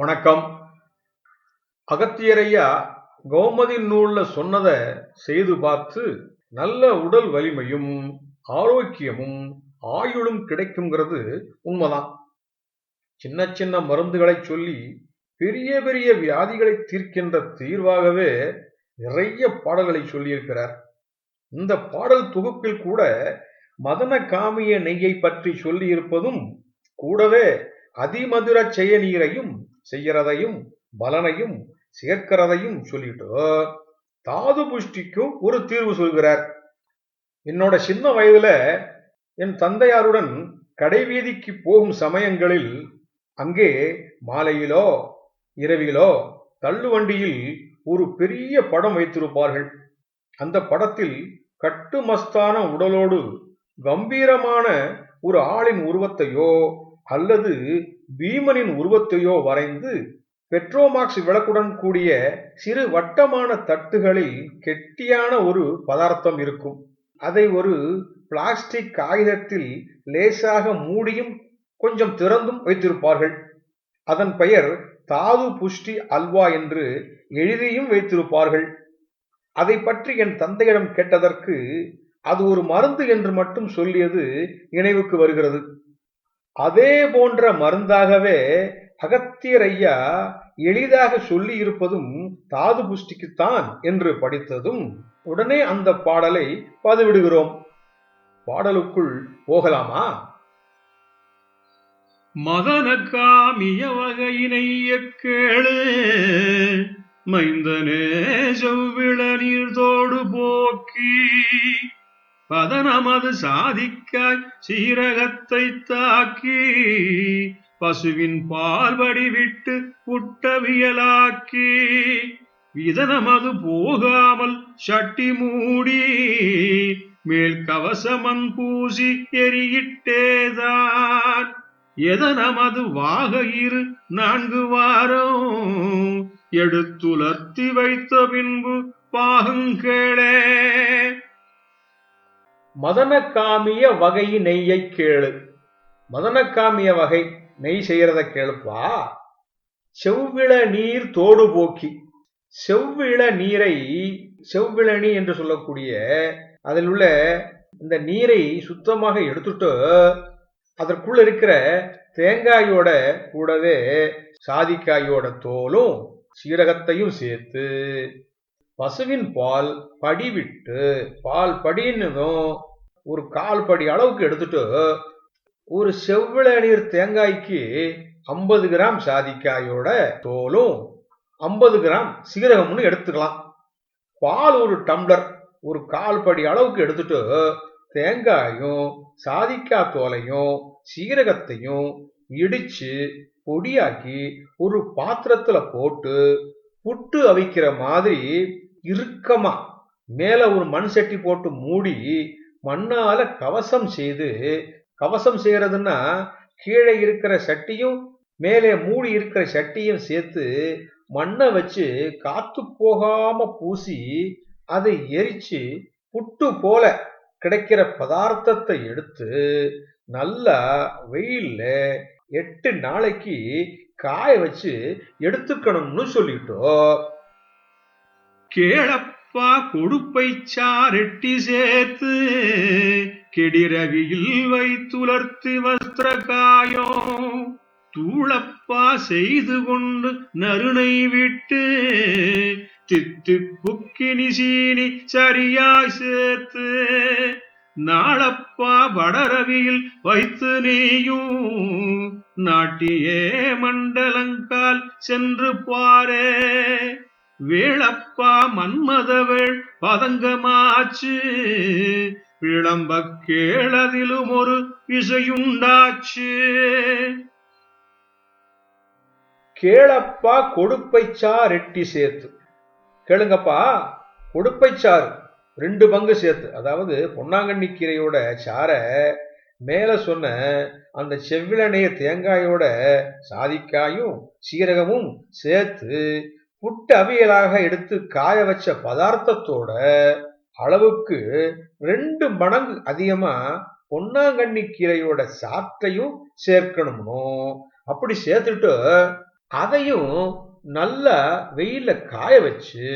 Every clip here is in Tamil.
வணக்கம். அகத்தியரையா கௌமுதி நூல்ல சொன்னதை செய்து பார்த்து நல்ல உடல் வலிமையும் ஆரோக்கியமும் ஆயுளும் கிடைக்குங்கிறது உண்மைதான். சின்ன சின்ன மருந்துகளை சொல்லி பெரிய பெரிய வியாதிகளை தீர்க்கின்ற தீர்வாகவே நிறைய பாடல்களை சொல்லியிருக்கிறார். இந்த பாடல் தொகுப்பில் கூட மதன காமிய நெய்யை பற்றி சொல்லி இருப்பதும் கூடவே அதிமதுர செய்ய நீரையும் செய்யறதையும் பலனையும் சேர்க்கிறதையும் சொல்லிட்டு தாது புஷ்டிக்கும் ஒரு தீர்வு சொல்கிறார். என்னோட சின்ன வயதுல என் தந்தையாருடன் கடைவீதிக்கு போகும் சமயங்களில் அங்கே மாலையிலோ இரவிலோ தள்ளுவண்டியில் ஒரு பெரிய படம் வைத்திருப்பார்கள். அந்த படத்தில் கட்டுமஸ்தான உடலோடு கம்பீரமான ஒரு ஆளின் உருவத்தையோ அல்லது பீமனின் உருவத்தையோ வரைந்து பெட்ரோமாக்ஸ் விளக்குடன் கூடிய சிறு வட்டமான தட்டுகளில் கெட்டியான ஒரு பதார்த்தம் இருக்கும். அதை ஒரு பிளாஸ்டிக் காகிதத்தில் லேசாக மூடியும் கொஞ்சம் திறந்தும் வைத்திருப்பார்கள். அதன் பெயர் தாது புஷ்டி அல்வா என்று எழுதியும் வைத்திருப்பார்கள். அதை பற்றி என் தந்தையிடம் கேட்டதற்கு அது ஒரு மருந்து என்று மட்டும் சொல்லியது நினைவுக்கு வருகிறது. அதே போன்ற மருந்தாகவே அகத்தியர் ஐயா எளிதாக சொல்லி இருப்பதும் தாது புஷ்டிக்குத்தான் என்று படித்ததும் உடனே அந்த பாடலை பதிவிடுகிறோம். பாடலுக்குள் போகலாமா? மதன காமிய வகையினை கேளு மைந்தனே செவ்விள நீர்தோடு போக்கி பதனமது சாதிக்காய் சீரகத்தை தாக்கி பசுவின் பால்வடி விட்டு புட்டவியலாக்கி விதனமது போகாமல் சட்டி மூடி மேல் கவசமன் பூசி எரியிட்டேதான் எதனமது வாகையிரு 4 வாரம் எடுத்துலர்த்தி வைத்த பின்பு பாகுங்களே. மதனகாமிய வகை நெய்யை கேளு. மதனகாமிய வகை நெய் செய்யறத கேளுப்பா. செவ்விள நீர் தோடு போக்கி. செவ்விள நீரை செவ்விளநீ என்று சொல்லக்கூடிய அதில் உள்ள இந்த நீரை சுத்தமாக எடுத்துட்டு அதற்குள்ள இருக்கிற தேங்காயோட கூடவே சாதிக்காயோட தோலும் சீரகத்தையும் சேர்த்து பசுவின் பால் படிவிட்டு பால் படின்னதும் ஒரு 1/4 படி அளவுக்கு எடுத்துட்டு ஒரு செவ்விள நீர் தேங்காய்க்கு 50 கிராம் சாதிக்காயோட தோலும் 50 கிராம் சீரகம்னு எடுத்துக்கலாம். பால் ஒரு டம்ளர் ஒரு 1/4 படி அளவுக்கு எடுத்துட்டு தேங்காயும் சாதிக்காய் தோலையும் சீரகத்தையும் இடிச்சு பொடியாக்கி ஒரு பாத்திரத்துல போட்டு புட்டு அவிக்கிற மாதிரி இறுக்கமா மேல ஒரு மண் சட்டி போட்டு மூடி மண்ணால கவசம் செய்து, கவசம் செய்யறதுன்னா கீழே இருக்கிற சட்டியும் மேலே மூடி இருக்கிற சட்டியும் சேர்த்து மண்ணை வச்சு காத்து போகாம பூசி அதை எரிச்சு புட்டு போல கிடைக்கிற பதார்த்தத்தை எடுத்து நல்லா வெயில்ல 8 நாளைக்கு காய வச்சு எடுத்துக்கணும்னு சொல்லிட்டோம். கேளப்பா கொடுப்பை சாரெட்டி சேர்த்து கெடிரவியில் வைத்துலர்த்தி வஸ்திர காயம் தூளப்பா செய்து கொண்டு நறுனை விட்டு தித்திப்புக்கினி சீனி சரியாய் சேர்த்து நாளப்பா வடரவியில் வைத்து நீயும் நாட்டியே மண்டலங்கால் சென்று பாரே வேளப்பா மன்மதவேள் பதங்கமாச்சு விளம்ப கேளதிலும் ஒரு விசையுண்டாச்சு. கேளப்பா கொடுப்பைச்சாறு எட்டி சேர்த்து. கேளுங்கப்பா, கொடுப்பைச்சாறு 2 பங்கு சேர்த்து, அதாவது பொன்னாங்கண்ணி கீரையோட சாரை மேல சொன்ன அந்த செவ்விளநீய தேங்காயோட சாதிக்காயும் சீரகமும் சேர்த்து புட்டு அவியலாக எடுத்து காய வச்ச பதார்த்தத்தோட அளவுக்கு 2 மடங்கு அதிகமா பொன்னாங்கண்ணி கீரையோட சாற்றையும் சேர்க்கணும்னு அப்படி சேர்த்துட்டு அதையும் நல்லா வெயில்ல காய வச்சு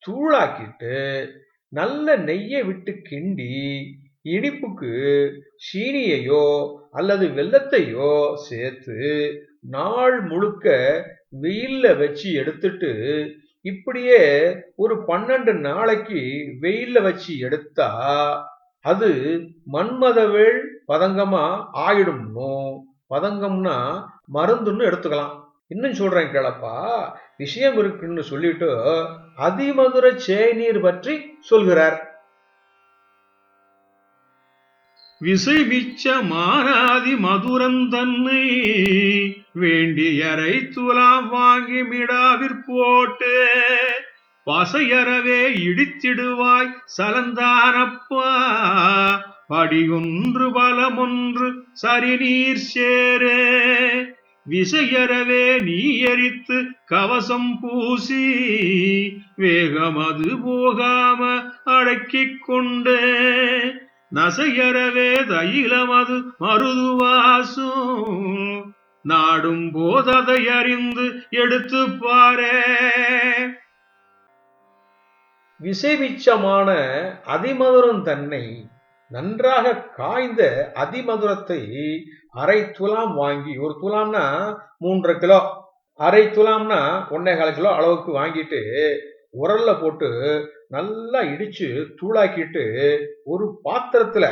தூளாக்கிட்டு நல்ல நெய்யை விட்டு கிண்டி இனிப்புக்கு சீனியையோ அல்லது வெல்லத்தையோ சேர்த்து நாள் முழுக்க வெயில்ல வச்சு எடுத்துட்டு இப்படியே ஒரு 12 நாளைக்கு வெயில்ல வச்சு எடுத்தா அது மன்மதவேள் பதங்கமா ஆயிடும்னும். பதங்கம்னா மருந்துன்னு எடுத்துக்கலாம். இன்னும் சொல்றேன் கேளப்பா. விஷயம் இருக்குன்னு சொல்லிட்டு அதிமதுர சேநீர் பற்றி சொல்கிறார். விசைவிச்ச மானாதி மதுரந்தன்னை வேண்டியரை துலாம் வாங்கி மிடாவிற்போட்டு பசையறவே இடித்திடுவாய் சலந்தானப்பா படியொன்று பலமொன்று சரிநீர் சேரே விசையறவே நீ எரித்து கவசம் பூசி வேகமது போகாம அடக்கிக் கொண்டு நசையறவே தைலமது மருதுவாசும் நாடும் போததை அறிந்து எடுத்து பாரே. விசைமிச்சமான அதிமதுரம் தன்னை நன்றாக காய்ந்த அதிமதுரத்தை அரை துலாம் வாங்கி, ஒரு துலாம்னா 3.5 கிலோ, அரை துலாம்னா 1.25 கிலோ அளவுக்கு வாங்கிட்டு உரல்ல போட்டு நல்லா இடிச்சு தூளாக்கிட்டு ஒரு பாத்திரத்துல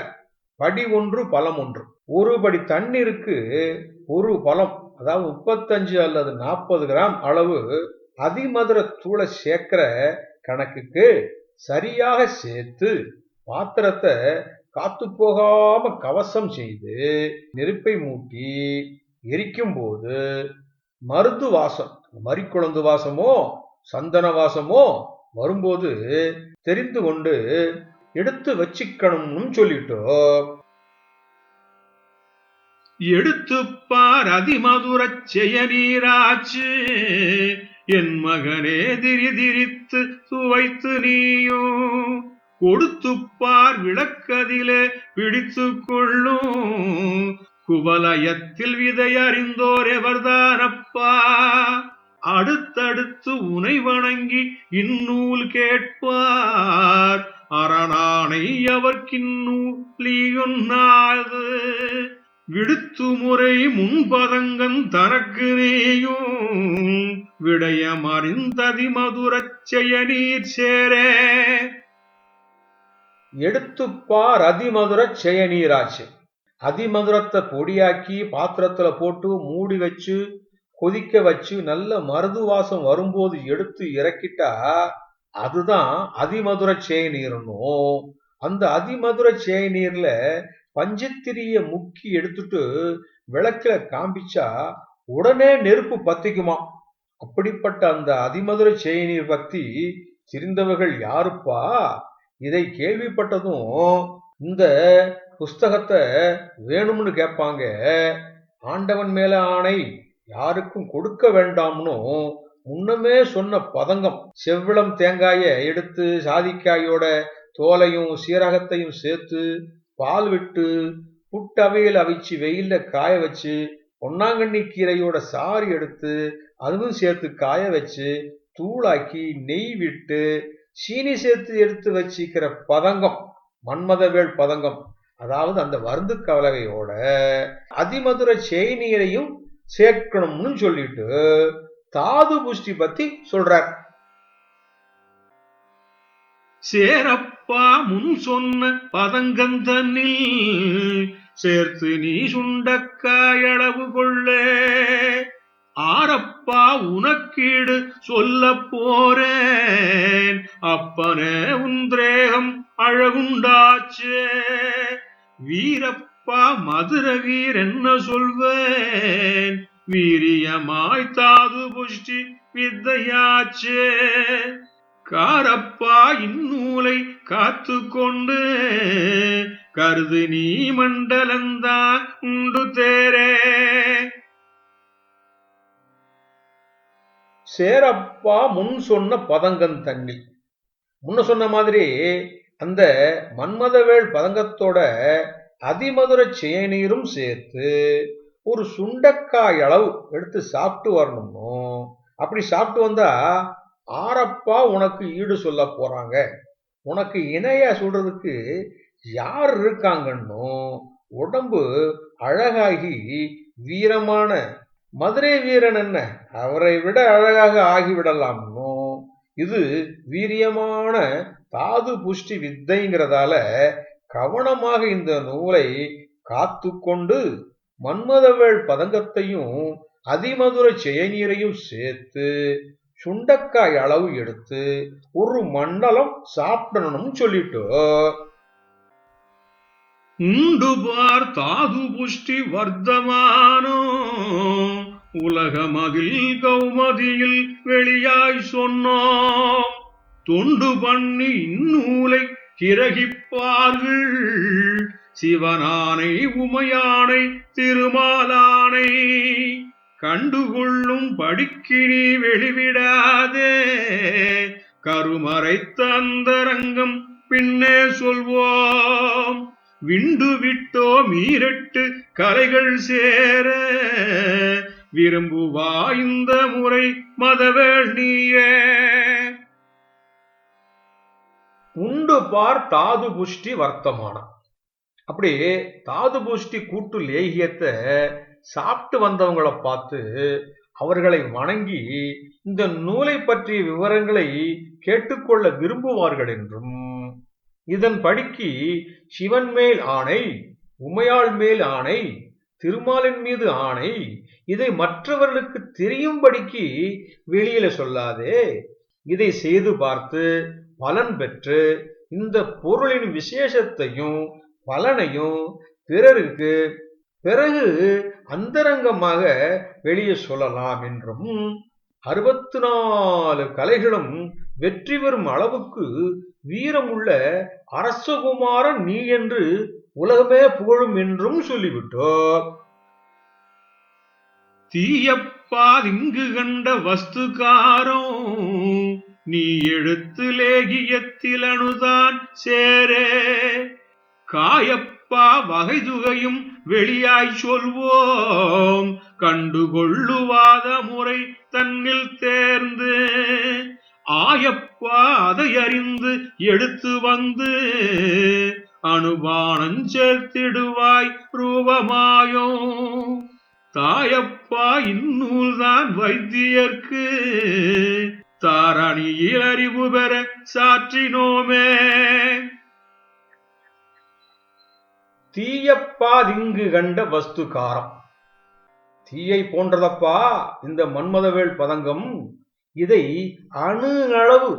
படி ஒன்று பழம் ஒன்று, ஒரு படி தண்ணீருக்கு ஒரு பழம், அதாவது 35 அல்லது 40 கிராம் அளவு அதிமதுர தூளை சேர்க்கிற கணக்குக்கு சரியாக சேர்த்து பாத்திரத்தை காத்து போகாம கவசம் செய்து நெருப்பை மூட்டி எரிக்கும் போது மருது வாசம், மறிக்குழந்து வாசமோ சந்தன வாசமோ வரும்போது தெரிந்து கொண்டு எடுத்து வச்சுக்கணும்னு சொல்லிட்டோ. எடுத்துப்பார் அதிமதுர செயநீராச்சு என் மகனே திரிதிரித்து சுவைத்து நீயும் கொடுத்துப்பார் விளக்கதிலே பிடித்து கொள்ளும் குவலயத்தில் விதை அறிந்தோர் எவர்தானப்பா அடுத்தடுத்து உனை வணங்கி இந்நூல் கேட்பார் அரணானை அவர்க்கின்னூலியொன்னாது விடுத்து முறை முன்பதங்கன் தனக்கு நீயும் விடயமறிந்ததி மதுரச் செயநீர் சேரே. எடுத்துப்பார் அதிமதுர செயநீராச்சு. அதிமதுரத்தை பொடியாக்கி பாத்திரத்துல போட்டு மூடி வச்சு கொதிக்க வச்சு நல்ல மருது வாசம் வரும்போது எடுத்து இறக்கிட்டா அதுதான் அதிமதுர சேநீர்னும். அந்த அதிமதுர சேநீர்ல பஞ்சத்திரிய முக்கி எடுத்துட்டு விளக்குல காம்பிச்சா உடனே நெருப்பு பத்திக்குமா. அப்படிப்பட்ட அந்த அதிமதுர சேநீர் பக்தி தெரிந்தவர்கள் யாருப்பா? இதை கேள்விப்பட்டதும் இந்த புஸ்தகத்தை வேணும்னு கேட்பாங்க. ஆண்டவன் மேல ஆணை யாருக்கும் கொடுக்க வேண்டாம்னு முன்னமே சொன்ன பதங்கம். செவ்விளம் தேங்காய எடுத்து சாதிக்காயோட தோலையும் சீரகத்தையும் சேர்த்து பால் விட்டு புட்டவையில் அவிச்சு வெயில்ல காய வச்சு பொன்னாங்கண்ணி கீரையோட சாறு எடுத்து அதுவும் சேர்த்து காய வச்சு தூளாக்கி நெய் விட்டு சீனி சேர்த்து எடுத்து வச்சிக்கிற பதங்கம் மன்மதவேள் பதங்கம். அதாவது அந்த வருந்து கலவையோட அதிமதுர சேநீரையும் சேர்க்கணும்னு சொல்லிட்டு தாது புஷ்டி பத்தி சொல்றார். சேரப்பா முன் சொன்ன பதங்கந்தனில் சேர்த்து நீ சுண்டக்காயளவு கொள்ளே ஆரப்பா உனக்கீடு சொல்ல போறேன் அப்பனே உந்திரேகம் அழகுண்டாச்சே வீரப்பா மதுர வீர் என்ன சொல்வேன் வீரியமாய் தாது புஷ்டி வித்தையாச்சே காரப்பா இந்நூலை காத்து கொண்டு கருது நீ மண்டலந்தான் உண்டு தேரே. சேரப்பா முன் சொன்ன பதங்கம் தண்ணி. முன்ன சொன்ன மாதிரி அந்த மன்மதவேள் பதங்கத்தோட அதிமதுர சேநீரும் சேர்த்து ஒரு சுண்டைக்காய் அளவு எடுத்து சாப்பிட்டு வரணும்னும், அப்படி சாப்பிட்டு வந்தா ஆரப்பா உனக்கு ஈடு சொல்ல போறாங்க, உனக்கு இணையா சொல்றதுக்கு யார் இருக்காங்கன்னும், உடம்பு அழகாகி வீரமான மதுரை வீரன் என்ன அவரை விட அழகாக ஆகிவிடலாம்னும், இது வீரியமான தாது புஷ்டி வித்தைங்கிறதால கவனமாக இந்த நூலை காத்து கொண்டு மன்மதவேள் பதங்கத்தையும் அதிமதுர செயநீரையும் சேர்த்து சுண்டக்காய் அளவு எடுத்து ஒரு மண்டலம் சாப்பிடணும்னு சொல்லிட்டு உண்டுபார் தாது புஷ்டி வர்த்தமானோ உலகமதில் கௌமதியில் வெளியாய் சொன்னோம். தொண்டு பண்ணி இந்நூலை கிரகிப்பார்கள் சிவனானை உமையானை திருமாலானை கண்டுகொள்ளும் படிக்கினி வெளிவிடாதே கருமறைத்த அந்தரங்கம் பின்னே சொல்வோம். விண்டு விட்டோ மீரட்டு கலைகள் சேர விரும்புவா இந்த முறை மதவேள் நீயே. உண்டு பார் தாது புஷ்டி வர்த்தமானம். அப்படி தாது புஷ்டி கூட்டு லேகியத்தை சாப்பிட்டு வந்தவங்களை பார்த்து அவர்களை வணங்கி இந்த நூலை பற்றிய விவரங்களை கேட்டுக்கொள்ள விரும்புவார்கள் என்றும், இதன் படிக்கு சிவன் மேல் ஆணை, உமையாள் மேல் ஆணை, திருமாலின் மீது ஆணை, இதை மற்றவர்களுக்கு தெரியும்படிக்கு வெளியில சொல்லாதே, இதை செய்து பார்த்து பலன் பெற்று இந்த பொருளின் விசேஷத்தையும் பலனையும் பிறருக்கு பிறகு அந்தரங்கமாக வெளியே சொல்லலாம் என்றும், 64 கலைகளும் வெற்றி பெறும் அளவுக்கு வீரமுள்ள அரசகுமாரன் நீ என்று உலகமே புகழும் என்றும் சொல்லிவிட்டோம். தீயப்பால் இங்கு கண்ட வஸ்துகாரோ நீ எழுத்து லேகியத்தில் அணுதான் சேரே காயப்பா வகைதுகையும் வெளியாய் சொல்வோம். கண்டுகொள்ளுவாத முறை தன்னில் தேர்ந்து ஆயப்பா அதை அறிந்து எடுத்து வந்து அனுபானம் சேர்த்திடுவாய் ரூபமாயோ. தாயப்பா இந்நூல்தான் வைத்தியர்க்கு தாரணியில் அறிவு பெற சாற்றினோமே. தீயப்பா திங்கு கண்ட வஸ்துகாரம். தீயை போன்றதப்பா இந்த மன்மதவேள் பதங்கம். இதை அணு அளவு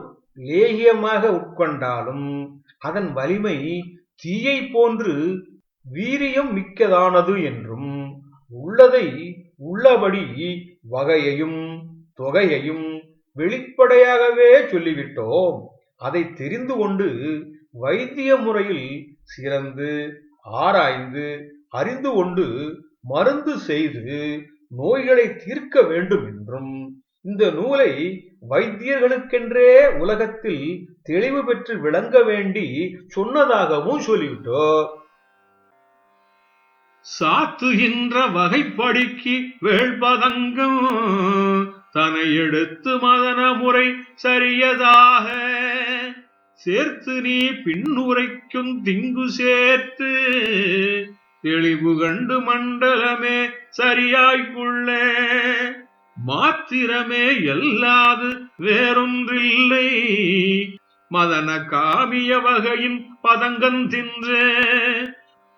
லேகியமாக உட்கொண்டாலும் அதன் வலிமை தீயை போன்று வீரியம் மிக்கதானது என்றும், உள்ளதை உள்ளபடி வகையையும் தொகையையும் வெளிப்படையாகவே சொல்லிவிட்டோம். அதை தெரிந்து கொண்டு வைத்திய முறையில் சிறந்து ஆராய்ந்து அறிந்து கொண்டு மருந்து செய்து நோய்களை தீர்க்க வேண்டும் என்றும், இந்த நூலை வைத்தியர்களுக்கென்றே உலகத்தில் தெளிவு பெற்று விளங்க வேண்டி சொன்னதாகவும் சொல்லிவிட்டோம். சாத்துகின்ற வகைப்படிக்கு வேள்பதங்கம் தனை எடுத்து மதன முறை சரியதாக சேர்த்து நீ பின்னுரைக்கும் திங்கு சேர்த்து தெளிவு கண்டு மண்டலமே சரியாய்க்குள்ளே மாத்திரமே எல்லாது வேறொன்றில்லை மதன காமிய வகையின் பதங்கந்தின்று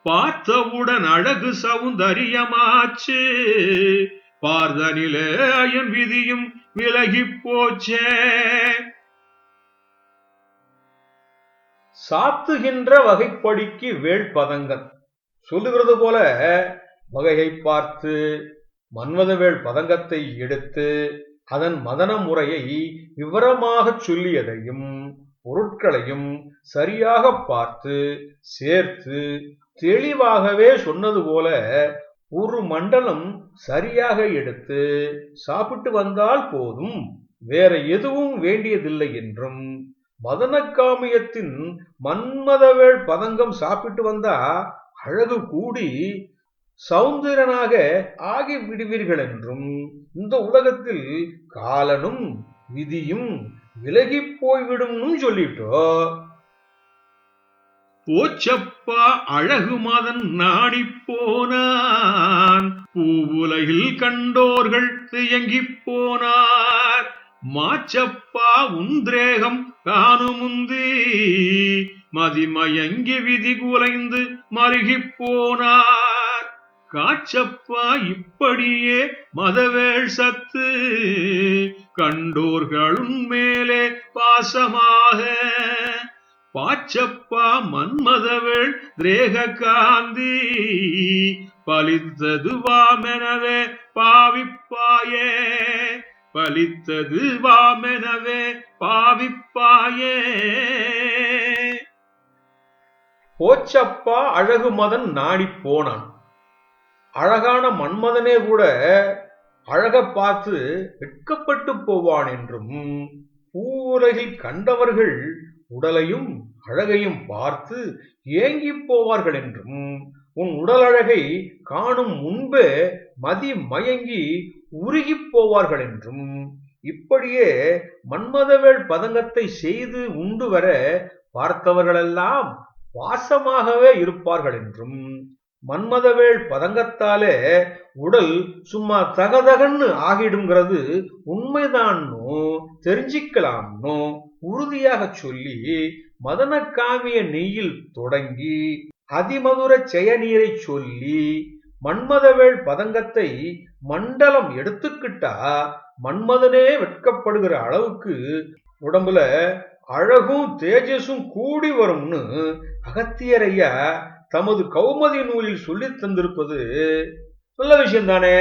பார்த்தவுடன் அழகு சௌந்தரியமாச்சு பார்தனிலே அயன் விதியும் விலகி போச்சே. சாத்துகின்ற வகைப்படிக்கு வேள் பதங்கன் சொல்லுகிறது போல வகையை பார்த்து மன்மதவேள் பதங்கத்தை எடுத்து அதன் மதன முறையை விவரமாக சொல்லியதையும் பொருட்களையும் சரியாக பார்த்து சேர்த்து தெளிவாகவே சொன்னது போல ஒரு மண்டலம் சரியாக எடுத்து சாப்பிட்டு வந்தால் போதும், வேற எதுவும் வேண்டியதில்லை என்றும், மதனக்காமியத்தின் மன்மதவேள் பதங்கம் சாப்பிட்டு வந்தா அழகு கூடி சௌந்தரனாக ஆகி விடுவீர்கள் என்றும் இந்த உலகத்தில் காலனும் விதியும் விலகி போய்விடும் சொல்லிட்டோ. போச்சப்பா அழகு மதன் நாடி போனான், பூவுலகில் கண்டோர்கள் தியங்கி போனார். மாச்சப்பா உந்திரேகம் காணுமுந்தி மதிமயங்கி விதி குலைந்து மருகி போனார். காச்சப்பா இப்படியே மதவேள் சத்து கண்டோர்களும் மேலே பாசமாக. பாச்சப்பா மன்மதவேள் திரேக காந்தி பலித்தது வாமெனவே பாவிப்பாயே, பலித்தது வாமெனவே பாவிப்பாயே. போச்சப்பா அழகு மதன் நாடி போனான். அழகான மன்மதனே கூட அழக பார்த்து வெட்கப்பட்டு போவான் என்றும், பூவுலகில் கண்டவர்கள் உடலையும் அழகையும் பார்த்து ஏங்கி போவார்கள் என்றும், உன் உடல் அழகை காணும் முன்பே மதி மயங்கி உருகி போவார்கள் என்றும், இப்படியே மன்மதவேள் பதங்கத்தை செய்து உண்டு வர பார்த்தவர்களெல்லாம் வாசமாகவே இருப்பார்கள் என்றும், மன்மதவேள் பதங்கத்தாலே உடல் சும்மா தகதகன்னு ஆகிடுங்கிறது உண்மைதான்னு தெரிஞ்சிக்கலாம்னு உறுதியாக சொல்லி, மதன காமிய நெய்யில் தொடங்கி அதிமதுர செயநீரை சொல்லி மன்மதவேள் பதங்கத்தை மண்டலம் எடுத்துக்கிட்டா மன்மதனே வெட்கப்படுகிற அளவுக்கு உடம்புல அழகும் தேஜஸும் கூடி வரும்னு அகத்தியரையா தமது கௌமுதி நூலில் சொல்லி தந்திருப்பது நல்ல விஷயம் தானே.